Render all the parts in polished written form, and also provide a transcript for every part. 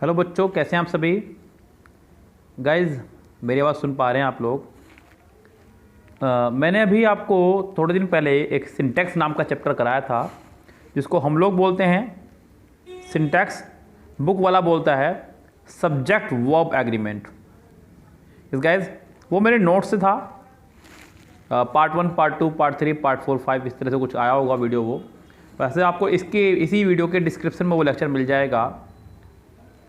Hello बच्चों, कैसे हैं आप सभी। गाइस, मेरी आवाज़ सुन पा रहे हैं आप लोग। मैंने अभी आपको थोड़े दिन पहले एक सिंटैक्स नाम का चैप्टर कराया था, जिसको हम लोग बोलते हैं सिंटैक्स। बुक वाला बोलता है सब्जेक्ट वर्ब एग्रीमेंट। इस गाइस, वो मेरे नोट से था। पार्ट 1, पार्ट 2, पार्ट 3, पार्ट 4, 5 इस तरह से कुछ आया होगा वीडियो। वो वैसे आपको इसी वीडियो के डिस्क्रिप्शन में वो लेक्चर मिल जाएगा,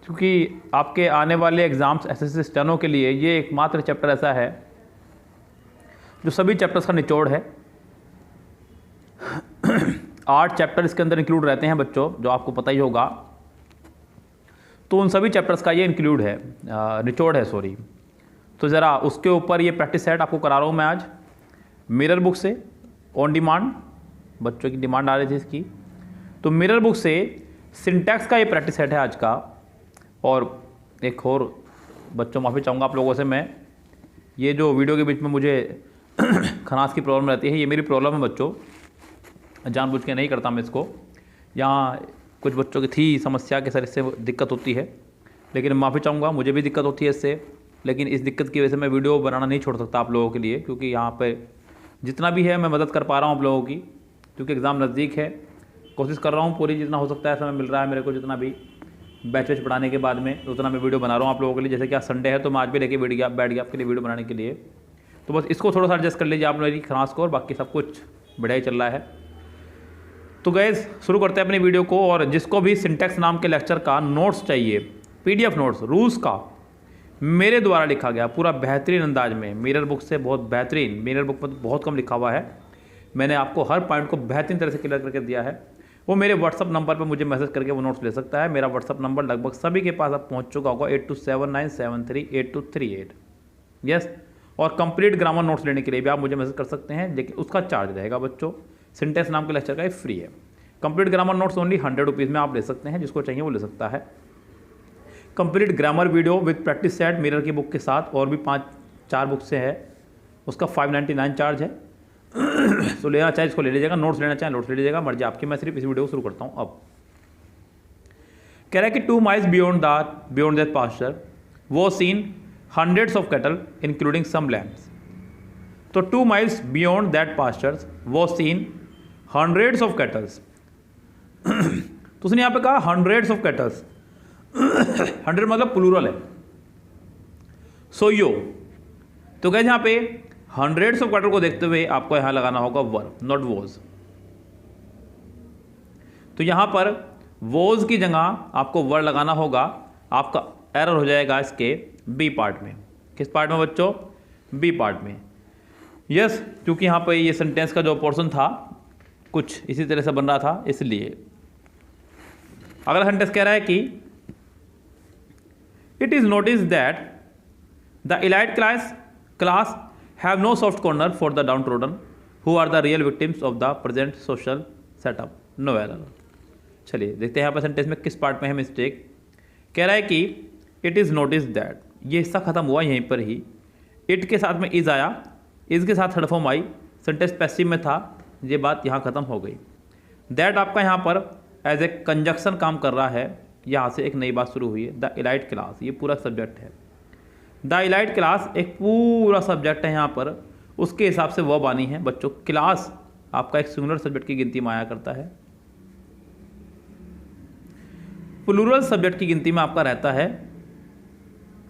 क्योंकि आपके आने वाले एग्ज़ाम्स एसएससी स्टेनो के लिए ये एकमात्र चैप्टर ऐसा है जो सभी चैप्टर्स का निचोड़ है। 8 चैप्टर इसके अंदर इंक्लूड रहते हैं बच्चों, जो आपको पता ही होगा। तो उन सभी चैप्टर्स का ये इंक्लूड है, निचोड़ है, सॉरी। तो ज़रा उसके ऊपर ये प्रैक्टिस सेट आपको करा रहा हूँ मैं आज मिरर बुक से, ऑन डिमांड। बच्चों की डिमांड आ रही थी इसकी, तो मिरर बुक से सिंटैक्स का ये प्रैक्टिस सेट है आज का। और एक और बच्चों, माफ़ी चाहूँगा आप लोगों से मैं, ये जो वीडियो के बीच में मुझे खनास की प्रॉब्लम रहती है, ये मेरी प्रॉब्लम है बच्चों, जानबूझ के नहीं करता मैं इसको। यहाँ कुछ बच्चों की थी समस्या के सर इससे दिक्कत होती है, लेकिन माफ़ी चाहूँगा, मुझे भी दिक्कत होती है इससे। लेकिन इस दिक्कत की वजह से मैं वीडियो बनाना नहीं छोड़ सकता आप लोगों के लिए, क्योंकि यहाँ पर जितना भी है मैं मदद कर पा रहा हूँ आप लोगों की, क्योंकि एग्ज़ाम नज़दीक है। कोशिश कर रहा हूँ पूरी, जितना हो सकता है समय मिल रहा है मेरे को, जितना भी बैच वैच पढ़ाने के बाद में उतना मैं वीडियो बना रहा हूँ आप लोगों के लिए। जैसे कि आज संडे है तो मैं आज भी लेके बैठ गया आपके लिए वीडियो बनाने के लिए। तो बस इसको थोड़ा सा एडजस्ट कर लीजिए आप मेरी खनास को, और बाकी सब कुछ बढ़िया ही चल रहा है। तो गैस, शुरू करते हैं अपनी वीडियो को। और जिसको भी सिंटैक्स नाम के लेक्चर का नोट्स चाहिए, PDF नोट्स रूल्स का, मेरे द्वारा लिखा गया पूरा बेहतरीन अंदाज में, मिरर बुक से बहुत बेहतरीन। मिरर बुक में बहुत कम लिखा हुआ है, मैंने आपको हर पॉइंट को बेहतरीन तरह से क्लियर करके दिया है। वो मेरे व्हाट्सअप नंबर पर मुझे मैसेज करके वो नोट्स ले सकता है। मेरा व्हाट्सअप नंबर लगभग सभी के पास अब पहुंच चुका होगा, 8279738238। यस। और कंप्लीट ग्रामर नोट्स लेने के लिए भी आप मुझे मैसेज कर सकते हैं, लेकिन उसका चार्ज रहेगा बच्चों। सिंटैक्स नाम के लेक्चर का ये फ्री है। Complete grammar notes only 100 rupees में आप ले सकते हैं, जिसको चाहिए वो ले सकता है। Complete grammar video with practice set mirror की बुक के साथ, और भी 5-4 बुक से है, उसका 599 चार्ज है। तो लेना चाहे इसको ले लीजिएगा, नोट्स लेना चाहे नोट्स ले लीजिएगा, मर्जी आपकी। मैं सिर्फ इस वीडियो को शुरू करता हूँ। अब कह रहा है कि 2 miles बियॉन्ड दैट पास्चर वो seen hundreds of cattle including some lambs. तो 2 miles बियॉन्ड दैट पास्चर वो सीन हंड्रेड्स ऑफ कैटल्स। तो उसने यहाँ पे कहा हंड्रेड्स ऑफ कैटल्स। 100 मतलब प्लूरल है। सो यो, तो गए यहाँ पे हंड्रेड्स ऑफ कैटल को देखते हुए आपको यहां लगाना होगा वर्ब, नॉट वॉज। तो यहां पर वॉज की जगह आपको वर्ब लगाना होगा। आपका एरर हो जाएगा इसके बी पार्ट में। किस पार्ट में बच्चों? बी पार्ट में। यस, क्योंकि यहां पर ये सेंटेंस का जो पोर्शन था कुछ इसी तरह से बन रहा था, इसलिए अगला सेंटेंस कह रहा है कि it is notice that the elite class have no soft corner for the downtrodden who are the real victims of the present social setup, no error। चलिए देखते हैं यहाँ पर सेंटेंस में किस पार्ट में है मिस्टेक। कह रहा है कि इट इज़ नोटिस दैट, ये हिस्सा खत्म हुआ यहीं पर ही। इट के साथ में इज़ आया, इज़ के साथ third form I, sentence passive में था, ये बात यहाँ खत्म हो गई। दैट आपका यहाँ पर एज ए कंजक्शन काम कर रहा है, यहाँ से एक नई बात शुरू हुई है। द इलाइट क्लास, ये पूरा सब्जेक्ट है। द इलाइट क्लास एक पूरा सब्जेक्ट है यहाँ पर, उसके हिसाब से वर्ब आनी है बच्चों। क्लास आपका एक सिंगुलर सब्जेक्ट की गिनती में आया करता है, प्लूरल सब्जेक्ट की गिनती में आपका रहता है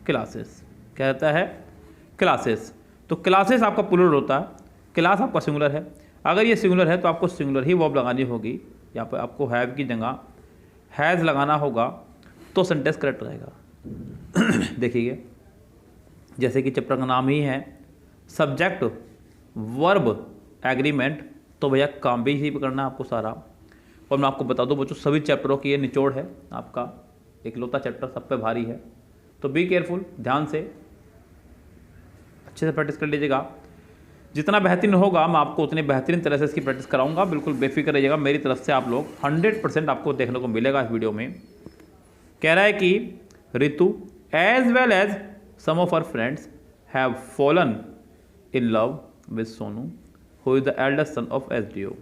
क्लासेस। क्या रहता है? क्लासेस। तो क्लासेस आपका प्लूरल होता है, क्लास आपका सिंगुलर है। अगर ये सिंगुलर है तो आपको सिंगुलर ही वर्ब लगानी होगी। यहाँ पर आपको हैव की जगह हैज़ लगाना होगा, तो सेंटेंस करेक्ट रहेगा। देखिए, जैसे कि चैप्टर का नाम ही है सब्जेक्ट वर्ब एग्रीमेंट, तो भैया काम भी इसी पे करना है आपको सारा। और मैं आपको बता दूं बच्चों, सभी चैप्टरों की ये निचोड़ है आपका, इकलौता चैप्टर सब पे भारी है। तो बी केयरफुल, ध्यान से अच्छे से प्रैक्टिस कर लीजिएगा। जितना बेहतरीन होगा मैं आपको उतनी बेहतरीन तरह से इसकी प्रैक्टिस कराऊंगा। बिल्कुल बेफिक्र रहिएगा, मेरी तरफ से आप लोग 100% आपको देखने को मिलेगा इस वीडियो में। कह रहा है कि Ritu as well as some of our friends have fallen in love with Sonu, who is the eldest son of SDO।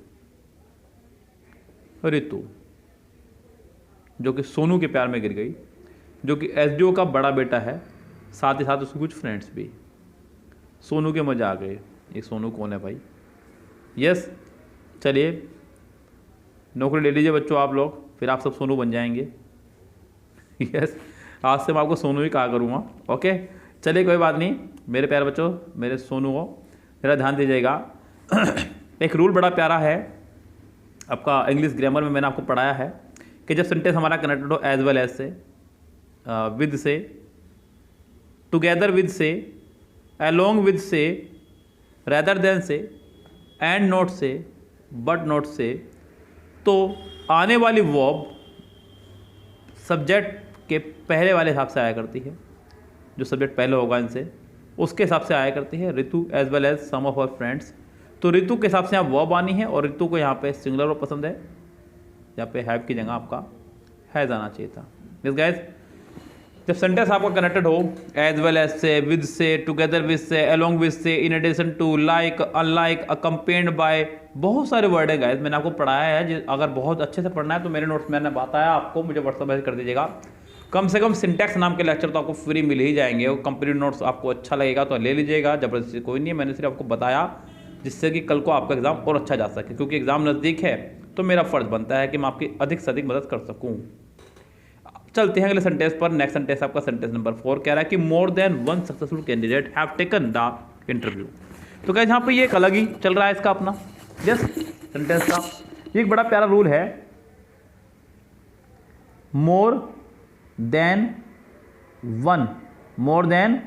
Ritu जो कि सोनू के प्यार में गिर गई, जो कि एसडीओ का बड़ा बेटा है, साथ ही साथ उसके कुछ फ्रेंड्स भी। सोनू के मज़े आ गए। ये सोनू कौन है भाई? यस, चलिए नौकरी ले लीजिए बच्चों आप लोग, फिर आप सब सोनू बन जाएंगे। यस, आज से मैं आपको सोनू ही कहा करूँगा। ओके, चलिए कोई बात नहीं मेरे प्यारे बच्चों, मेरे सोनू हो, मेरा ध्यान दीजिएगा। एक रूल बड़ा प्यारा है आपका, इंग्लिश ग्रामर में मैंने आपको पढ़ाया है कि जब सेंटेंस हमारा कनेक्टेड हो एज वेल एज से, विद से, टुगेदर विद से, अलोंग विद से, रेदर देन से, एंड नॉट से, बट नॉट से, तो आने वाली वर्ब सब्जेक्ट के पहले वाले हिसाब से आया करती है। जो सब्जेक्ट पहले होगा इनसे उसके हिसाब से आया करती है। Ritu as well as some of our friends, तो ऋतु के हिसाब से यहाँ वर्ब आनी है, और ऋतु को यहाँ पे सिंगुलर वर्ब पसंद है, यहाँ पे हैव की जगह आपका हैज आना चाहिए था। यस गाइस, जब सेंटेंस आपका कनेक्टेड हो एज वेल एज से, विद से, टुगेदर विद से, अलोंग विद से, in addition to, like, unlike, accompanied by, बहुत सारे वर्ड है गाइस, मैंने आपको पढ़ाया है। अगर बहुत अच्छे से पढ़ना है तो मेरे नोट्स मैंने बताया आपको, मुझे व्हाट्सएप मैसेज कर दीजिएगा। कम से कम सिंटैक्स नाम के लेक्चर तो आपको फ्री मिल ही जाएंगे, और कंप्लीट नोट्स आपको अच्छा लगेगा तो ले लीजिएगा, जबरदस्ती कोई नहीं है, मैंने सिर्फ आपको बताया जिससे कि कल को आपका एग्जाम और अच्छा जा सके, क्योंकि एग्जाम नज़दीक है तो मेरा फर्ज बनता है कि मैं आपकी अधिक से अधिक मदद कर सकूँ। चलते हैं अगले सेंटेंस पर। नेक्स्ट सेंटेंस आपका सेंटेंस नंबर 4 कह रहा है कि more than one successful candidate have taken the interview. तो क्या यहाँ पे ये एक अलग ही चल रहा है इसका अपना यस सेंटेंस का। ये एक बड़ा प्यारा रूल है, more than one, more than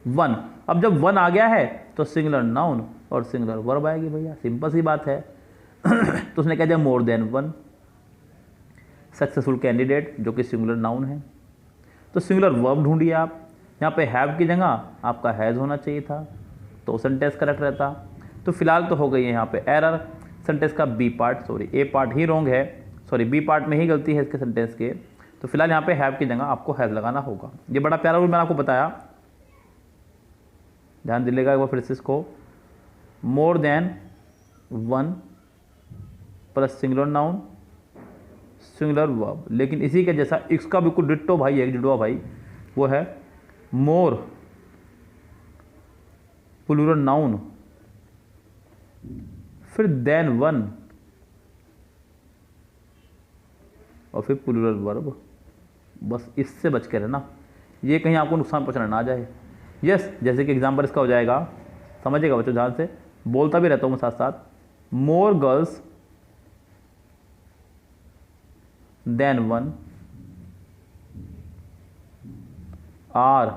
one. अब जब वन आ गया है तो सिंगुलर नाउन और सिंगुलर वर्ब आएगी भैया, सिंपल सी बात है। तो उसने कह दिया more than one successful candidate, जो कि सिंगुलर नाउन है, तो सिंगुलर वर्ब ढूंढिए आप। यहाँ पे हैव की जगह आपका हैज़ होना चाहिए था, तो सेंटेंस करेक्ट रहता। तो फिलहाल तो हो गई है यहाँ पे एरर, सेंटेंस का बी पार्ट, सॉरी ए पार्ट ही रॉन्ग है, सॉरी बी पार्ट में ही गलती है इसके सेंटेंस के। तो फिलहाल यहाँ पे हैव की जगह आपको हैज़ लगाना होगा। ये बड़ा प्यारा रूल मैंने आपको बताया, ध्यान दिलेगा एक बार फिर से इसको। More than one plus singular noun singular verb, लेकिन इसी के जैसा इसका बिल्कुल डिट्टो भाई, एक जुड़वा भाई, वो है मोर प्लूरल नाउन फिर देन वन और फिर प्लूरल वर्ब। बस इससे बच के रहना, ये कहीं आपको नुकसान पहुंचाना ना जाए। यस, जैसे कि एग्जाम्पल इसका हो जाएगा, समझिएगा बच्चों ध्यान से, बोलता भी रहता हूँ मैं साथ साथ। More girls than one are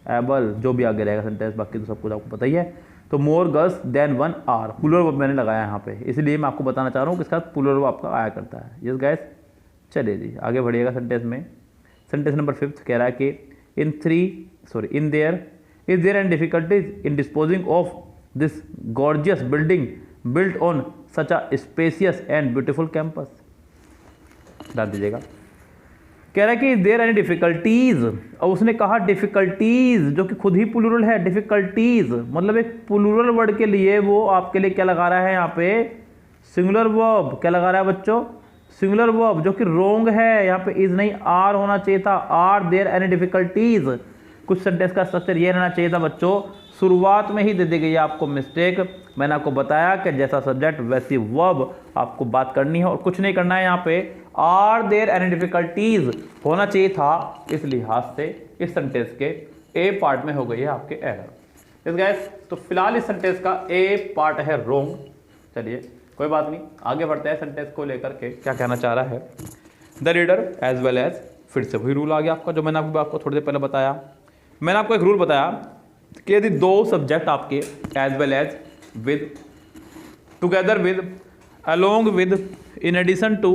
able, जो भी आगे रहेगा सेंटेंस, बाकी तो सब कुछ आपको पता ही है। तो more girls than one are, plural verb मैंने लगाया यहाँ पे, इसलिए मैं आपको बताना चाह रहा हूँ कि इसका प्लूरल वर्ब आपका आया करता है। यस गाइस, चलिए जी आगे बढ़िएगा सेंटेंस में। सेंटेंस नंबर 5 कह रहा है कि in there is there and difficulties in disposing of this gorgeous building built on such a spacious and beautiful campus. डाल दीजिएगा। कह रहा है कि देयर एनी डिफिकल्टीज, और उसने कहा डिफिकल्टीज, जो कि खुद ही प्लूरल है। डिफिकल्टीज मतलब एक प्लूरल वर्ड के लिए वो आपके लिए क्या लगा रहा है यहाँ पे, सिंगुलर वर्ब। क्या लगा रहा है बच्चों, सिंगुलर वर्ब, जो कि रोंग है। यहाँ पे इज नहीं आर होना चाहिए था, आर देयर एनी डिफिकल्टीज। कुछ सेंटेंस का स्ट्रक्चर ये रहना चाहिए था बच्चों, शुरुआत में ही दे दी गई है आपको मिस्टेक। मैंने आपको बताया कि जैसा सब्जेक्ट वैसी वर्ब आपको बात करनी है और कुछ नहीं करना है। यहाँ पे आर देयर एनी डिफिकल्टीज होना चाहिए था, इस लिहाज से इस सेंटेंस के ए पार्ट में हो गई है आपके एरर। इस गाइस, तो फिलहाल इस सेंटेंस का ए पार्ट है रोंग। चलिए कोई बात नहीं, आगे बढ़ते हैं सेंटेंस को लेकर के क्या कहना चाह रहा है। The reader as well as, फिर से वही रूल आ गया आपका जो मैंने आपको थोड़ी देर पहले बताया। मैंने आपको एक रूल बताया कि यदि दो सब्जेक्ट आपके as well as, with, together with, along with, in addition to,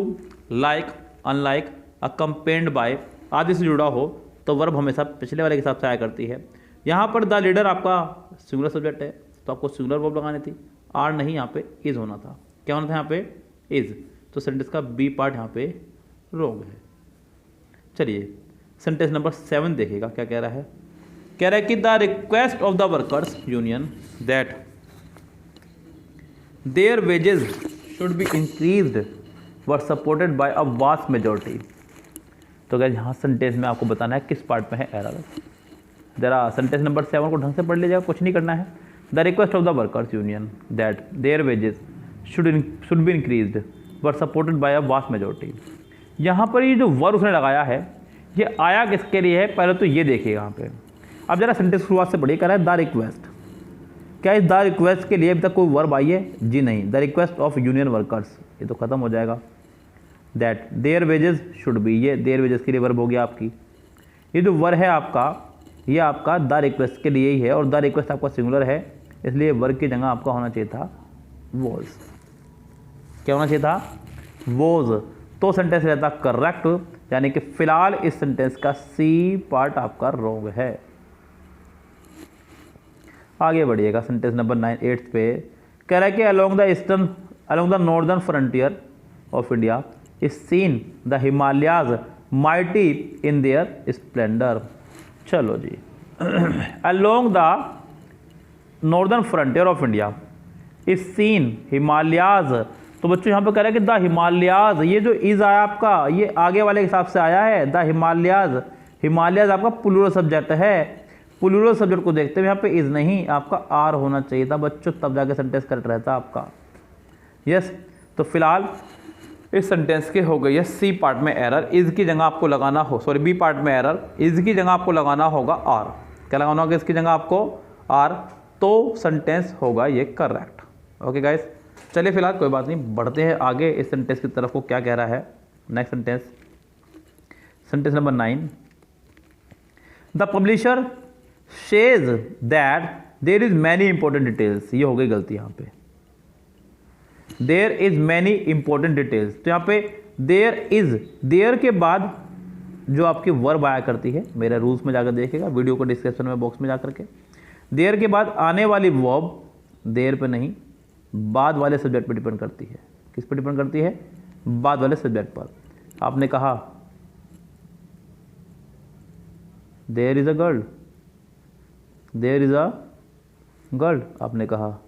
like, unlike, accompanied by आदि से जुड़ा हो, तो वर्ब हमेशा पिछले वाले के हिसाब से आया करती है। यहाँ पर द लीडर आपका सिंगुलर सब्जेक्ट है, तो आपको सिंगुलर वर्ब लगानी थी, आर नहीं, यहाँ पे इज होना था। क्या होना था यहाँ पे, इज। तो सेंटेंस का बी पार्ट यहाँ पे रोंग है। चलिए सेंटेंस नंबर 7 देखिएगा क्या कह रहा है। कह रहा है कि the request of the workers union that their wages should be increased were supported by a vast majority. तो गाइस यहाँ सेंटेंस में आपको बताना है किस पार्ट में है एरर। जरा सेंटेंस नंबर 7 को ढंग से पढ़ लीजिएगा, कुछ नहीं करना है। The request of the workers union that their wages should be increased were supported by a vast majority. यहाँ पर ये जो वर्ड उसने लगाया है ये आया किसके लिए है, पहले तो ये देखिए यहाँ पे। अब जरा सेंटेंस शुरुआत से पढ़िए, कह रहा है द रिक्वेस्ट। क्या इस द रिक्वेस्ट के लिए अभी तक कोई वर्ब आई है? जी नहीं। The request of union workers, ये तो खत्म हो जाएगा। That their wages should be, ये देयर वेजेस के लिए वर्ब हो गया आपकी। ये जो वर्ब है आपका, ये आपका द रिक्वेस्ट के लिए ही है और द रिक्वेस्ट आपका सिंगुलर है, इसलिए वर्ब की जगह आपका होना चाहिए था वॉज। क्या होना चाहिए था? वॉज। तो सेंटेंस रहता करेक्ट, यानी कि फिलहाल इस सेंटेंस का सी पार्ट आपका रॉन्ग है। आगे बढ़िएगा सेंटेंस नंबर 8 पे। कह रहा है कि along the northern frontier of India is seen the Himalayas mighty in their splendour. चलो जी along the northern frontier of India is seen Himalayas. तो बच्चों यहाँ पे कह रहा है कि द हिमालयाज, ये जो इज आया आपका ये आगे वाले हिसाब से आया है। द हिमालयाज, हिमालयाज आपका प्लूरल सब्जेक्ट है। प्लूरल सब्जेक्ट को देखते हुए यहाँ पे इज नहीं, आपका आर होना चाहिए था बच्चों, तब जाके सेंटेंस करेक्ट रहता आपका। यस, तो फिलहाल इस सेंटेंस के हो गई है सी पार्ट में एरर। इज की जगह आपको लगाना हो, सॉरी बी पार्ट में एरर, इज की जगह आपको लगाना होगा आर। क्या लगाना होगा इसकी जगह आपको? आर। तो सेंटेंस होगा ये करेक्ट। ओके गाइस, चलिए फिलहाल कोई बात नहीं, बढ़ते हैं आगे इस सेंटेंस की तरफ को क्या कह रहा है। Next sentence, sentence number 9। The publisher says that there is many important details. ये हो गई गलती यहाँ पे, there is many important details. तो यहाँ पे देयर इज, देयर के बाद जो आपकी वर्ब आया करती है, मेरे रूल्स में जाकर देखिएगा, वीडियो को डिस्क्रिप्शन में बॉक्स में जाकर के, देयर के बाद आने वाली वर्ब देयर पे नहीं बाद वाले सब्जेक्ट पे डिपेंड करती है। किस पे डिपेंड करती है? बाद वाले सब्जेक्ट पर। आपने कहा there is a girl, there is a girl, आपने कहा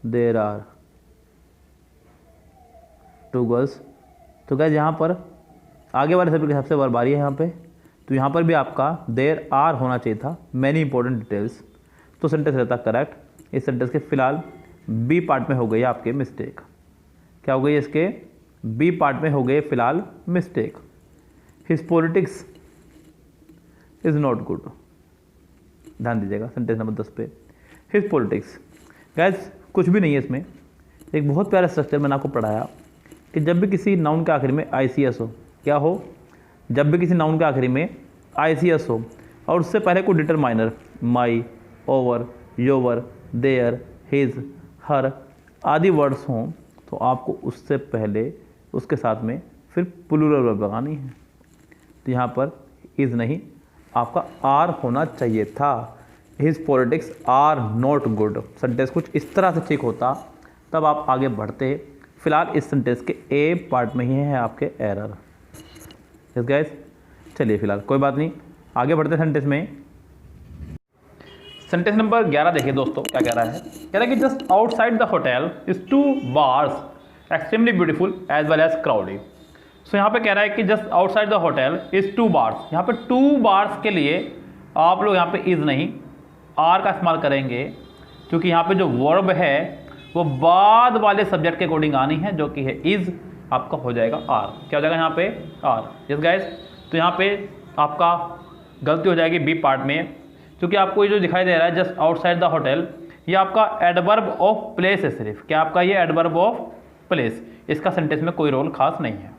देयर आर टू गर्ल्स। तो गाइस यहाँ पर आगे वाले सब्जेक्ट के हिसाब से वर्ब आ रही है यहाँ पे, तो यहाँ पर भी आपका देयर आर होना चाहिए था, मैनी इंपॉर्टेंट डिटेल्स। तो सेंटेंस रहता करेक्ट। इस सेंटेंस के फिलहाल बी पार्ट में हो गई आपके मिस्टेक। क्या हो गई इसके? बी पार्ट में हो गए फिलहाल mistake. His politics is not good. ध्यान दीजिएगा सेंटेंस नंबर 10 पे। हिज पॉलिटिक्स, गाइस कुछ भी नहीं है इसमें। एक बहुत प्यारा स्ट्रक्चर मैंने आपको पढ़ाया कि जब भी किसी नाउन के आखिरी में ICS हो, क्या हो? जब भी किसी नाउन के आखिरी में ICS हो और उससे पहले कोई determiner my, our, your, their, his, her आदि वर्ड्स हों, तो आपको उससे पहले उसके साथ में फिर प्लूरल वर्ब लगानी है। तो यहाँ पर इज नहीं, आपका आर होना चाहिए था। His politics are not good. Sentence कुछ इस तरह से ठीक होता, तब आप आगे बढ़ते। फिलहाल इस सेंटेंस के ए पार्ट में ही है आपके एरर। यस गाइस, चलिए फिलहाल कोई बात नहीं, आगे बढ़ते सेंटेंस में। सेंटेंस नंबर 11 देखिए दोस्तों क्या कह रहा है। कह रहा है कि just outside the hotel is 2 bars extremely beautiful as well as crowdy. So यहाँ पे कह रहा है कि just outside the hotel is 2 bars. यहाँ पे 2 बार्स के लिए आप लोग यहाँ पे इज नहीं आर का इस्तेमाल करेंगे, क्योंकि यहाँ पे जो वर्ब है वो बाद वाले सब्जेक्ट के अकॉर्डिंग आनी है, जो कि है इज, आपका हो जाएगा आर। क्या हो जाएगा यहाँ पे? आर। यस गाइस, तो यहाँ पे आपका गलती हो जाएगी बी पार्ट में, क्योंकि आपको ये जो दिखाई दे रहा है जस्ट आउटसाइड द होटल, ये आपका एडवर्ब ऑफ प्लेस है सिर्फ। क्या आपका ये एडवर्ब ऑफ प्लेस, इसका सेंटेंस में कोई रोल खास नहीं है।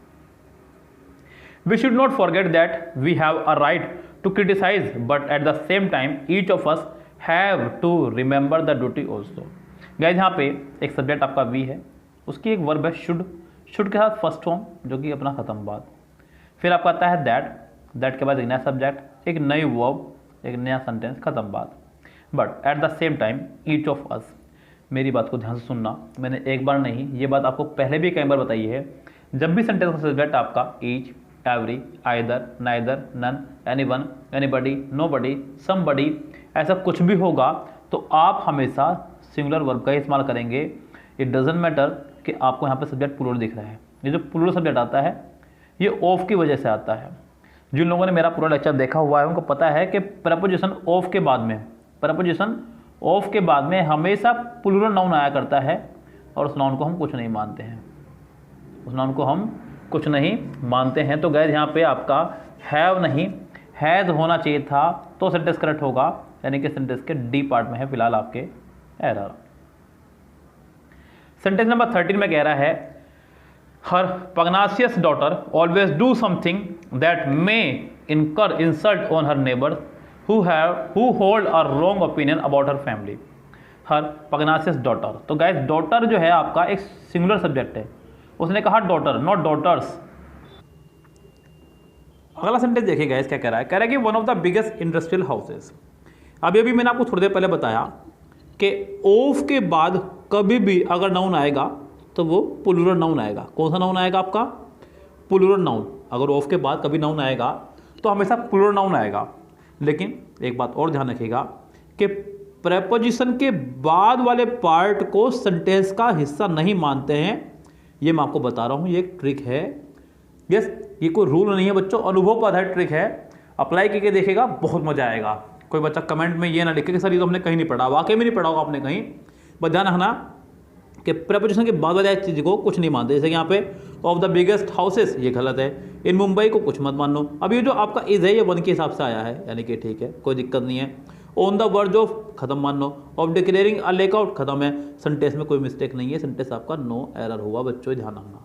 We should not forget that we have a right to criticise, but at the same time each of us have to remember the duty also. Guys यहाँ पे एक subject आपका वी है, उसकी एक वर्ब है शुड, शुड के साथ फर्स्ट फॉर्म जो कि अपना खत्म बात, फिर आपका आता है दैट, दैट के बाद एक नया सब्जेक्ट, एक नई वर्ब, एक नया सेंटेंस, खत्म बात। But at the same time each of अस, मेरी बात को ध्यान से सुनना, मैंने एक बार नहीं ये बात आपको पहले भी कई बार बताई है। जब भी सेंटेंस का सब्जेक्ट आपका each, every, either, neither, none, anyone, anybody, nobody, somebody, ऐसा कुछ भी होगा तो आप हमेशा सिंगुलर वर्ब का ही इस्तेमाल करेंगे। इट डजंट मैटर कि आपको यहाँ पे सब्जेक्ट प्लूरल दिख रहा है। ये जो प्लूरल सब्जेक्ट आता है ये ऑफ की वजह से आता है। जिन लोगों ने मेरा पूरा लेक्चर देखा हुआ है उनको पता है कि प्रपोजिशन ऑफ के बाद में, प्रपोजिशन ऑफ के बाद में हमेशा प्लूरल नाउन आया करता है और उस नाउन को हम कुछ नहीं मानते हैं, उस नाउन को हम कुछ नहीं मानते हैं। तो गाइस यहाँ पे आपका हैव नहीं हैज़ होना चाहिए था, तो सेंटेंस करेक्ट होगा, यानी कि सेंटेंस के डी पार्ट में है फिलहाल आपके एरर। सेंटेंस नंबर 13 में कह रहा है her pugnacious daughter always do something that may incur insult on her neighbours who hold a wrong opinion about her family. Her pugnacious daughter, तो गाइस डॉटर जो है आपका एक सिंगुलर सब्जेक्ट है, उसने कहा डॉटर नॉट डॉटर्स। अगला sentence देखिए गाइस क्या कह रहा है, कह रहा है कि one of the biggest industrial houses. अभी मैंने आपको थोड़ी देर पहले बताया कि ऑफ के बाद कभी भी अगर नाउन आएगा तो वो प्लूरल नाउन आएगा। कौन सा नाउन आएगा आपका? Plural noun. अगर ऑफ के बाद कभी नाउन आएगा तो हमेशा प्लूरल नाउन आएगा। लेकिन एक बात और ध्यान रखिएगा कि प्रेपोजिशन के बाद वाले पार्ट को सेंटेंस का हिस्सा नहीं मानते हैं। ये मैं आपको बता रहा हूँ, ये एक ट्रिक है। यस, ये कोई रूल नहीं है बच्चों, अनुभव पर आधारित ट्रिक है। अप्लाई करके देखेगा, बहुत मजा आएगा। कोई बच्चा कमेंट में ये ना लिखे कि सर ये तो हमने कहीं नहीं पढ़ा, वाकई में नहीं पढ़ा होगा आपने कहीं। बस ध्यान रखना कि प्रेपोजिशन के बाद वाले चीज़ को कुछ नहीं मानते। जैसे कि यहाँ पे ऑफ द बिगेस्ट हाउसेस, ये गलत है। इन मुंबई को कुछ मत मानो। अब ये जो आपका इज है ये वन के हिसाब से आया है, यानी कि ठीक है, कोई दिक्कत नहीं है। ऑन द वर्ज ऑफ खत्म मान लो, ऑफ डिक्लेयरिंग अ लेकआउट खत्म है। सेंटेंस में कोई मिस्टेक नहीं है, सेंटेंस आपका नो एरर हुआ बच्चों, ध्यान रखना।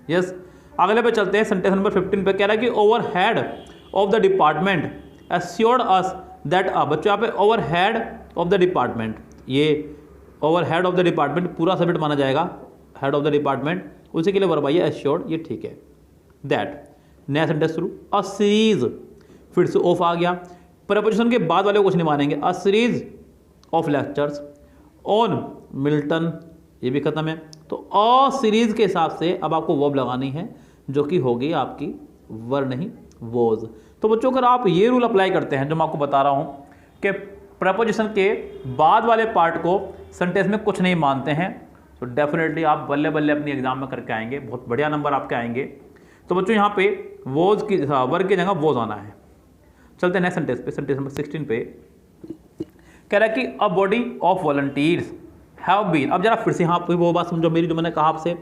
यस, अगले पे चलते हैं। सेंटेंस नंबर 15 पे कह रहा है कि our head of the department assured us that बच्चों यहाँ पे our head of the department, ये our head of the department पूरा सब्जेक्ट माना जाएगा, हेड ऑफ द डिपार्टमेंट, उसी के लिए वर्ब आई है एश्योर्ड, ये ठीक है। दैट नया सेंटेंस शुरू, अ सीरीज, फिर से ऑफ आ गया। प्रपोजिशन के बाद वाले को कुछ नहीं मानेंगे। A series of lectures on Milton, ये भी खत्म है। तो अ सीरीज के हिसाब से अब आपको वर्ब लगानी है, जो कि होगी आपकी वर नहीं वॉज। तो बच्चों अगर आप ये रूल अप्लाई करते हैं जो मैं आपको बता रहा हूँ कि प्रपोजिशन के बाद वाले पार्ट को सेंटेंस में कुछ नहीं मानते हैं, तो डेफिनेटली आप बल्ले बल्ले अपनी एग्जाम में करके आएंगे, बहुत बढ़िया नंबर आपके आएंगे। तो बच्चों यहाँ पे वॉज की वर्ग की जगह वॉज आना है। चलते हैं नेक्स्ट सेंटेंस पे। सेंटेंस नंबर 16 पे कह रहा है कि a body of volunteers have been. अब जरा फिर से यहाँ पे वो बात समझो मेरी, जो मैंने कहा आपसे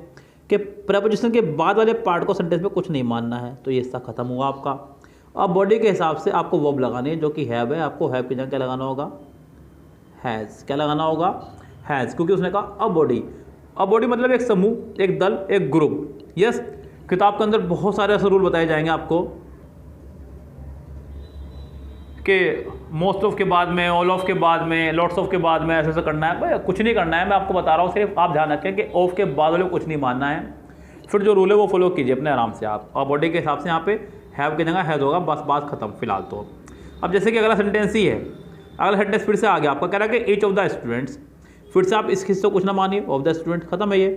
कि प्रपोजिशन के बाद वाले पार्ट को सेंटेंस में कुछ नहीं मानना है, तो ये हिस्सा खत्म हुआ आपका। अब बॉडी के हिसाब से आपको वर्ब लगानी है, जो कि हैव है। आपको हैव की जगह क्या लगाना होगा? हैज़। क्या लगाना होगा? हैज़, क्योंकि उसने कहा अ बॉडी। अ बॉडी मतलब एक समूह, एक दल, एक ग्रुप। यस, किताब के अंदर बहुत सारे ऐसे रूल बताए जाएंगे आपको कि मोस्ट ऑफ के बाद में, ऑल ऑफ के बाद में, लॉट्स ऑफ के बाद में ऐसे करना है। भाई कुछ नहीं करना है, मैं आपको बता रहा हूँ, सिर्फ आप ध्यान रखें कि ऑफ के बाद वाले कुछ नहीं मानना है। फिर जो रूल है वो फॉलो कीजिए अपने आराम से आप। और बॉडी के हिसाब से यहाँ पे हैव की जगह हैज़ होगा, बस बात खत्म फिलहाल तो। अब जैसे कि अगला सेंटेंस ही है, अगला सेंटेंस फिर से आ गया आपका, कह रहा है कि ईच ऑफ द स्टूडेंट्स, फिर से आप इस हिस्से को कुछ ना मानिए, ऑफ द स्टूडेंट खत्म है ये।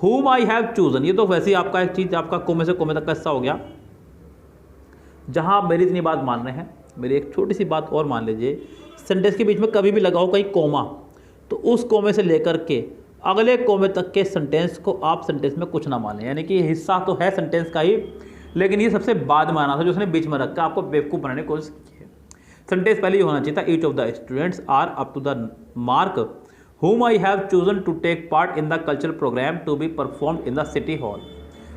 हुम आई हैव चूजन, ये तो वैसे ही आपका एक चीज़ आपका कोमे से कोमे तक का हिस्सा हो गया। जहाँ आप मेरी इतनी बात मान रहे हैं, मेरी एक छोटी सी बात और मान लीजिए, सेंटेंस के बीच में कभी भी लगाओ कहीं कोमा, तो उस कोमे से लेकर के अगले कोमे तक के सेंटेंस को आप सेंटेंस में कुछ ना माने। यानी कि ये हिस्सा तो है सेंटेंस का ही, लेकिन ये सबसे बाद में आना था, जो उसने बीच में रखा आपको बेवकूफ़ बनाने की कोशिश की है। सेंटेंस पहले ये होना चाहिए था, each of the students are up to the mark whom I have chosen to take part in the cultural program to be performed in the city hall।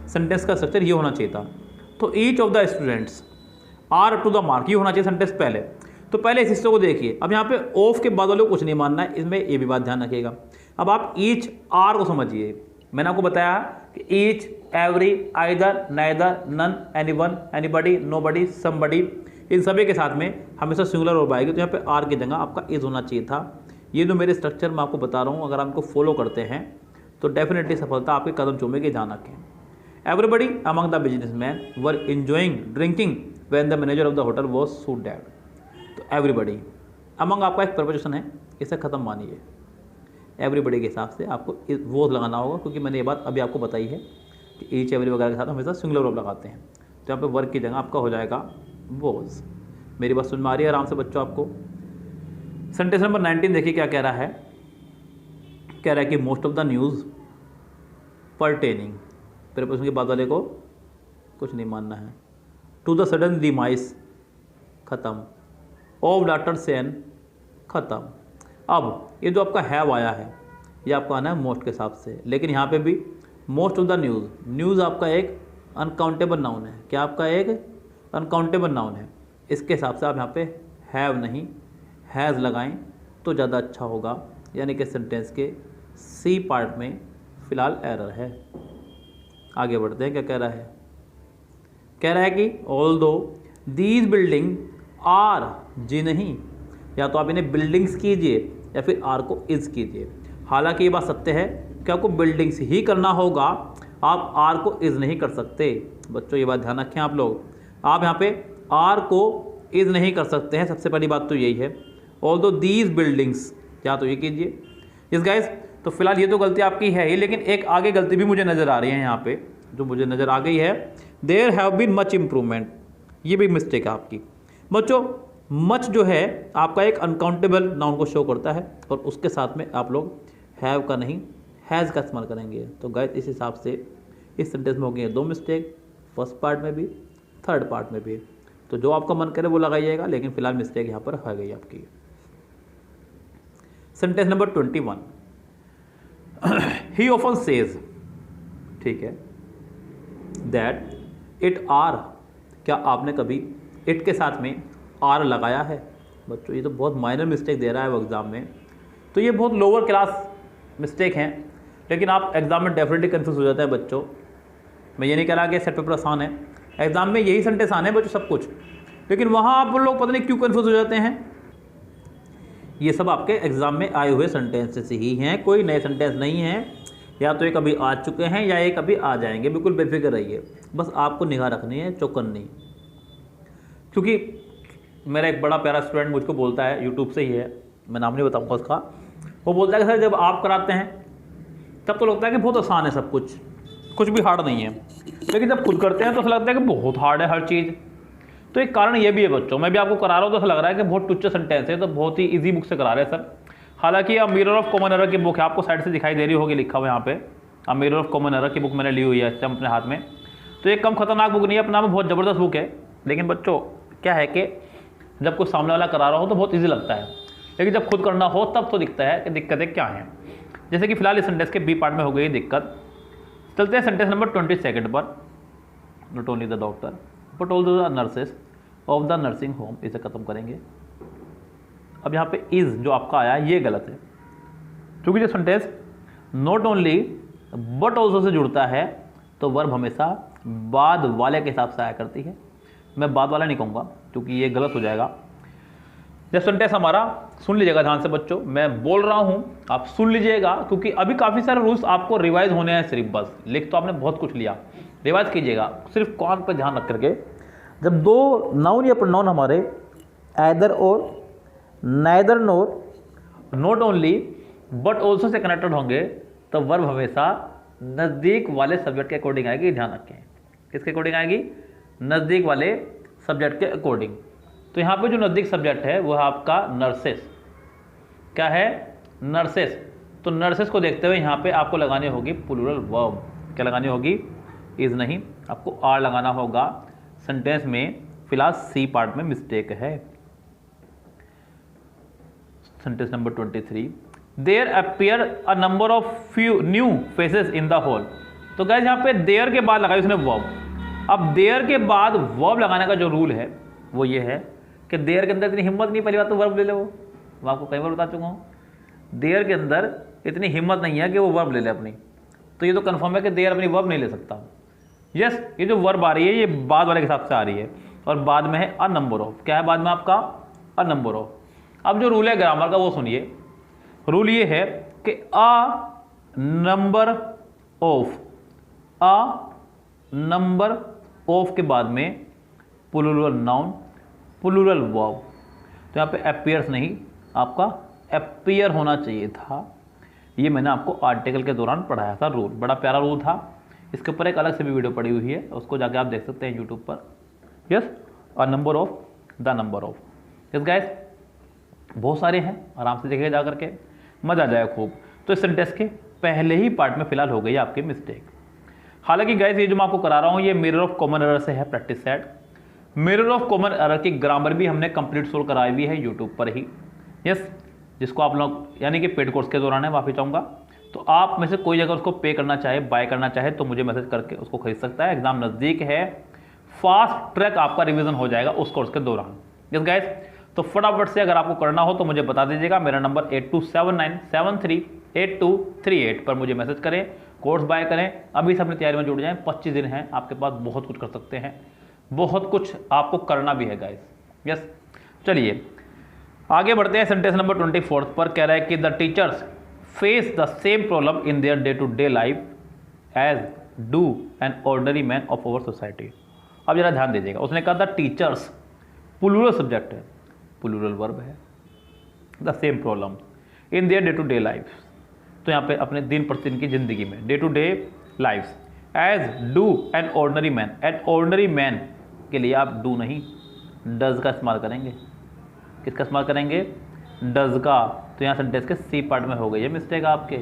Sentence का स्ट्रक्चर ये होना चाहिए था। तो each of the students are up to the mark, ये होना चाहिए sentence पहले। तो पहले इस हिस्से को देखिए। अब यहाँ पे ऑफ के बाद वालों को कुछ नहीं मानना है, इसमें ये भी बात ध्यान रखिएगा। अब आप ईच आर को समझिए। मैंने आपको बताया कि each, every, either, neither, none, anyone, anybody, nobody, somebody, इन सभी के साथ में हमेशा सिंगुलर वर्ब आएगी। तो यहाँ पे आर की जगह आपका इज होना चाहिए था। ये जो मेरे स्ट्रक्चर मैं आपको बता रहा हूँ, अगर आप इनको फॉलो करते हैं तो डेफिनेटली सफलता आपके कदम चूमेगी, ध्यान रखें। Everybody among the businessman were enjoying drinking when the manager of the hotel was so dead. तो एवरीबडी अमंग आपका एक प्रपोजिशन है, इसे ख़त्म मानिए। एवरीबडी के हिसाब से आपको वॉज लगाना होगा, क्योंकि मैंने ये बात अभी आपको बताई है कि ईच, एवरी वगैरह के साथ हमेशा सिंगुलर वर्ब लगाते हैं। तो यहाँ पे वर्क की जगह आपका हो जाएगा वॉज। मेरी बात सुन में आ रही है आराम से बच्चों आपको? सेंटेंस नंबर 19 देखिए क्या कह रहा है। कह रहा है कि most of the news pertaining, preposition के बाद वाले को कुछ नहीं मानना है। टू द सडन डिमाइस, ख़त्म। ऑफ डॉक्टर सेन, ख़त्म। अब ये जो आपका हैव आया है ये आपका आना है मोस्ट के हिसाब से, लेकिन यहाँ पे भी most of the news, news आपका एक अनकाउंटेबल नाउन है। क्या आपका एक अनकाउंटेबल नाउन है, इसके हिसाब से आप यहाँ पे हैव नहीं हैज़ लगाएं तो ज़्यादा अच्छा होगा। यानी कि सेंटेंस के सी पार्ट में फ़िलहाल एरर है। आगे बढ़ते हैं, क्या कह रहा है? कह रहा है कि ऑल दो दीज बिल्डिंग आर, जी नहीं, या तो आप इन्हें बिल्डिंग्स कीजिए या फिर आर को इज़ कीजिए। हालांकि ये बात सत्य है कि आपको बिल्डिंग्स ही करना होगा, आप आर को इज़ नहीं कर सकते। बच्चों ये बात ध्यान रखें आप लोग, आप यहाँ पे आर को इज़ नहीं कर सकते हैं। सबसे पहली बात तो यही है। ऑल दो दीज बिल्डिंग्स, या तो ये कीजिए। यस गाइस, तो फिलहाल ये तो गलती आपकी है ही, लेकिन एक आगे गलती भी मुझे नज़र आ रही है यहाँ पे, जो मुझे नज़र आ गई है। There have been much improvement, ये भी मिस्टेक है आपकी। बच्चों मच जो है आपका एक अनकाउंटेबल नाउन को शो करता है, और उसके साथ में आप लोग हैव का नहीं हैज़ का इस्तेमाल करेंगे। तो गाइस इस हिसाब से इस सेंटेंस में हो गई है 2 मिस्टेक, फर्स्ट पार्ट में भी, थर्ड पार्ट में भी। तो जो आपका मन करे वो लगाइएगा, लेकिन फिलहाल मिस्टेक यहाँ पर आ गई आपकी। सेंटेंस नंबर 21, ही ऑफन सेज, ठीक है, दैट इट आर, क्या आपने कभी इट के साथ में आर लगाया है? बच्चों ये तो बहुत माइनर मिस्टेक दे रहा है वो एग्ज़ाम में, तो ये बहुत लोअर क्लास मिस्टेक हैं, लेकिन आप एग्ज़ाम में डेफिनेटली कंफ्यूज हो जाते हैं बच्चों। मैं ये नहीं कह रहा कि सेट पेपर आसान है, एग्ज़ाम में यही सेंटेंस आने हैं बच्चों सब कुछ, लेकिन वहाँ आप लोग पता नहीं क्यों कंफ्यूज हो जाते हैं। ये सब आपके एग्ज़ाम में आए हुए सेंटेंसेस ही हैं, कोई नए सेंटेंस नहीं हैं, या तो ये कभी आ चुके हैं या ये कभी आ जाएंगे। बिल्कुल बेफिक्र रहिए, बस आपको निगाह रखनी है, चौकन्नी। क्योंकि मेरा एक बड़ा प्यारा स्टूडेंट मुझको बोलता है, यूट्यूब से ही है, मैं नाम नहीं बताऊँगा उसका, वो बोलता है कि सर जब आप कराते हैं तब तो लगता है कि बहुत आसान है सब कुछ, कुछ भी हार्ड नहीं है, लेकिन जब खुद करते हैं तो ऐसा लगता है कि बहुत हार्ड है हर चीज़। तो एक कारण ये भी है बच्चों, मैं भी आपको करा रहा हूँ तो ऐसा लग रहा है कि बहुत टुच्चे सेंटेंस है, तो बहुत ही ईजी बुक से करा रहे हैं सर। हालांकि अब मिरर ऑफ कॉमन एरर की बुक है, आपको साइड से दिखाई दे रही होगी, लिखा हुआ यहाँ पे अब मिरर ऑफ कॉमन एरर की बुक मैंने ली हुई है इससे अपने हाथ में। तो ये कम खतरनाक बुक नहीं है, अपना में बहुत ज़बरदस्त बुक है, लेकिन बच्चों क्या है कि जब कोई सामने वाला करा रहा हो तो बहुत ईजी लगता है, लेकिन जब खुद करना हो तब तो दिखता है कि दिक्कतें क्या हैं। जैसे कि फिलहाल इस सेंटेंस के बी पार्ट में हो गई दिक्कत। चलते हैं सेंटेंस नंबर 22 पर। Not only the doctor but also the nurses of the nursing home, इसे खत्म करेंगे। अब यहाँ पे इज़ जो आपका आया ये गलत है, क्योंकि जो sentence not only but also say जुड़ता है तो वर्ब हमेशा बाद वाले के हिसाब से आया करती है। मैं बाद वाला नहीं कहूँगा क्योंकि ये गलत हो जाएगा। जब सेंटेंस हमारा, सुन लीजिएगा ध्यान से बच्चों, मैं बोल रहा हूँ आप सुन लीजिएगा, क्योंकि अभी काफ़ी सारे रूल्स आपको रिवाइज होने हैं सिर्फ, बस लिख तो आपने बहुत कुछ लिया, रिवाइज कीजिएगा सिर्फ कौन पर ध्यान रख करके। जब दो नाउन या प्रोनाउन हमारे ऐदर और, neither NOR, not only but also say connected होंगे तो वर्ब हमेशा नज़दीक वाले सब्जेक्ट के अकॉर्डिंग आएगी। ध्यान रखें, किसके अकॉर्डिंग आएगी? नज़दीक वाले सब्जेक्ट के अकॉर्डिंग। तो यहाँ पे जो नज़दीक सब्जेक्ट है वो है आपका नर्सेस। क्या है? नर्सेस। तो नर्सेस को देखते हुए यहाँ पे आपको लगानी होगी प्लूरल वर्ब। क्या लगानी होगी? इज़ नहीं, आपको आर लगाना होगा। सेंटेंस में फिलहाल सी पार्ट में मिस्टेक है। Sentence number 23, there appear a number of few new faces in the hall. तो गाइस यहाँ पे देयर के बाद लगाई उसने वर्ब। अब देयर के बाद वर्ब लगाने का जो रूल है वो ये है कि देयर के अंदर इतनी हिम्मत नहीं, पहली बात तो वर्ब ले ले वो, मैं आपको कई बार बता चुका हूँ। देयर के अंदर इतनी हिम्मत नहीं है कि वो वर्ब ले ले अपनी, तो ये तो कन्फर्म है कि देयर अपनी वर्ब नहीं ले सकता। यस, ये जो वर्ब आ रही है ये बाद वाले के हिसाब से आ रही है, और बाद में है अ नंबर ऑफ। क्या है बाद में आपका? अ नंबर ऑफ। अब जो रूल है ग्रामर का वो सुनिए। रूल ये है कि अ number of, a number of के बाद में प्लूरल नाउन, प्लूरल वर्ब। तो यहाँ पे अपीयर्स नहीं, आपका अपीयर होना चाहिए था। ये मैंने आपको आर्टिकल के दौरान पढ़ाया था रूल, बड़ा प्यारा रूल था। इसके ऊपर एक अलग से भी वीडियो पड़ी हुई है, उसको जाके आप देख सकते हैं यूट्यूब पर। Yes, a number of, the number of. Yes guys, बहुत सारे हैं, आराम से देखिए जा करके, मज़ा आ जाएगा खूब। तो इस सेंटेंस के पहले ही पार्ट में फिलहाल हो गई आपकी मिस्टेक। हालांकि गाइस ये जो मैं आपको करा रहा हूँ ये मिरर ऑफ कॉमन एरर से है practice set. Mirror of common error की ग्रामर भी हमने कंप्लीट सोल्व कराई भी है यूट्यूब पर ही। यस, जिसको आप लोग यानी कि पेड कोर्स के दौरान है, माफी चाहूँगा। तो आप में से कोई अगर उसको पे करना चाहे, बाय करना चाहे, तो मुझे मैसेज करके उसको खरीद सकता है। एग्जाम नज़दीक है, फास्ट ट्रैक आपका रिवीजन हो जाएगा उस कोर्स के दौरान। यस गाइस, तो फटाफट से अगर आपको करना हो तो मुझे बता दीजिएगा। मेरा नंबर 8279738238 पर मुझे मैसेज करें, कोर्स बाय करें, अभी से अपनी तैयारी में जुड़ जाएं। 25 दिन हैं आपके पास, बहुत कुछ कर सकते हैं, बहुत कुछ आपको करना भी है गाइस। यस, चलिए आगे बढ़ते हैं। सेंटेंस नंबर 24 पर कह रहा है कि the teachers face the same problem in their day to day life as do an ordinary man of our society. अब जरा ध्यान दीजिएगा, उसने कहा द टीचर्स, प्लूरल सब्जेक्ट है, प्लूरल वर्ब है, the same problem in their day to day life. तो यहाँ पे अपने दिन प्रतिदिन की जिंदगी में, day to day life as do an ordinary man. An ordinary man के लिए आप डू नहीं डज का इस्तेमाल करेंगे। किसका इस्तेमाल करेंगे? डज का। तो यहाँ सेंटेंस के सी पार्ट में हो गई है मिस्टेक आपके।